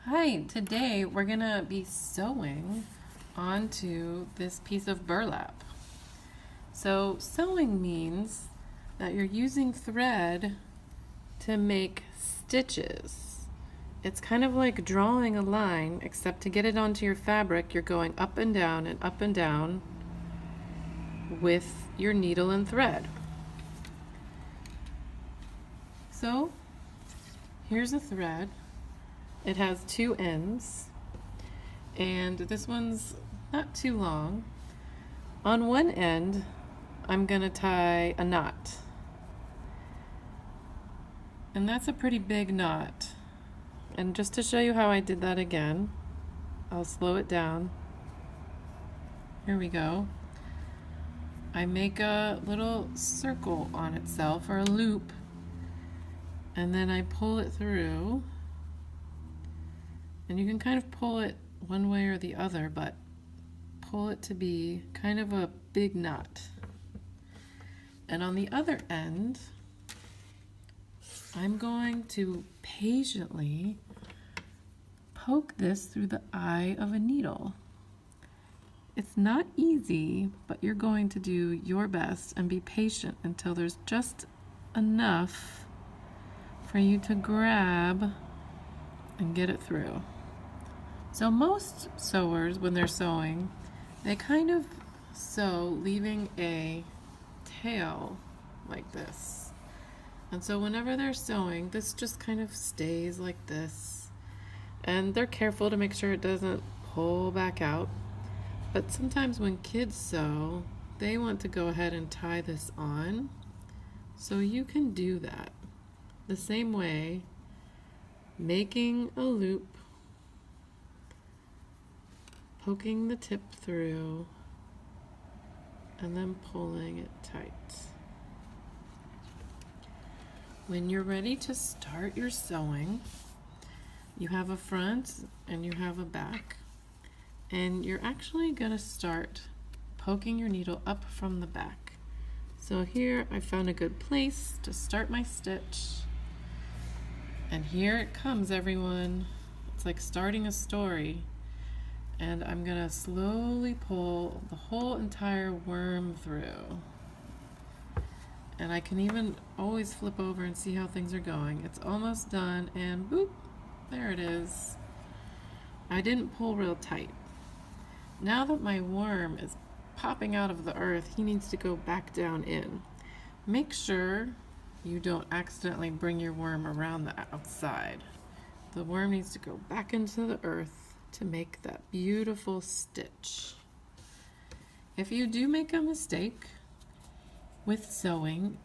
Hi, today we're gonna be sewing onto this piece of burlap. So sewing means that you're using thread to make stitches. It's kind of like drawing a line, except to get it onto your fabric, you're going up and down with your needle and thread. So here's a thread. It has two ends, and this one's not too long. On one end, I'm gonna tie a knot. And that's a pretty big knot. And just to show you how I did that again, I'll slow it down. Here we go. I make a little circle on itself, or a loop, and then I pull it through. And you can kind of pull it one way or the other, but pull it to be kind of a big knot. And on the other end, I'm going to patiently poke this through the eye of a needle. It's not easy, but you're going to do your best and be patient until there's just enough for you to grab and get it through. So most sewers, when they're sewing, they kind of sew leaving a tail like this. And so whenever they're sewing, this just kind of stays like this. And they're careful to make sure it doesn't pull back out. But sometimes when kids sew, they want to go ahead and tie this on. So you can do that the same way, making a loop, poking the tip through, and then pulling it tight. When you're ready to start your sewing, you have a front and you have a back, and you're actually going to start poking your needle up from the back. So here I found a good place to start my stitch, and here it comes, everyone. It's like starting a story. And I'm gonna slowly pull the whole entire worm through. And I can even always flip over and see how things are going. It's almost done, and boop, there it is. I didn't pull real tight. Now that my worm is popping out of the earth, he needs to go back down in. Make sure you don't accidentally bring your worm around the outside. The worm needs to go back into the earth to make that beautiful stitch. If you do make a mistake with sewing,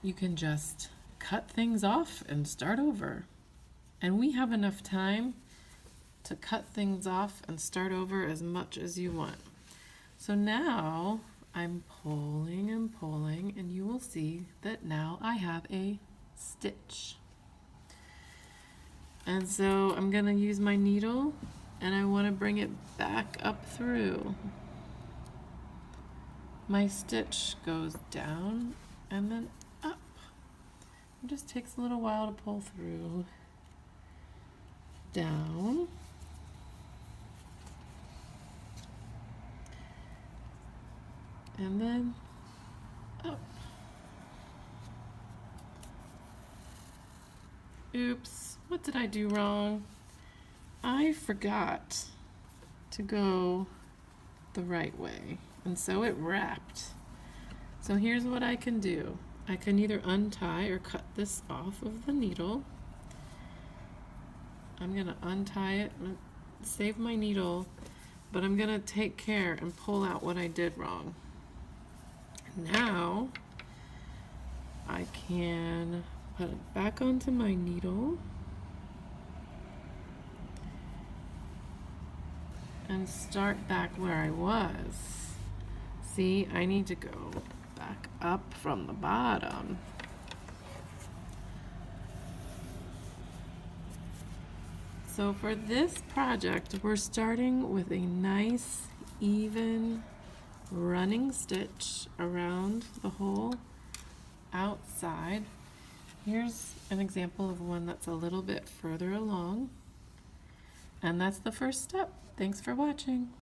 you can just cut things off and start over. And we have enough time to cut things off and start over as much as you want. So now I'm pulling and pulling, and you will see that now I have a stitch. And so I'm gonna use my needle, and I want to bring it back up through. My stitch goes down and then up. It just takes a little while to pull through. Down. And then up. Oops, what did I do wrong? I forgot to go the right way, and so it wrapped. So here's what I can do. I can either untie or cut this off of the needle. I'm gonna untie it and save my needle, but I'm gonna take care and pull out what I did wrong. Now I can put it back onto my needle and start back where I was. See, I need to go back up from the bottom. So for this project, we're starting with a nice, even running stitch around the whole outside. Here's an example of one that's a little bit further along. And that's the first step. Thanks for watching.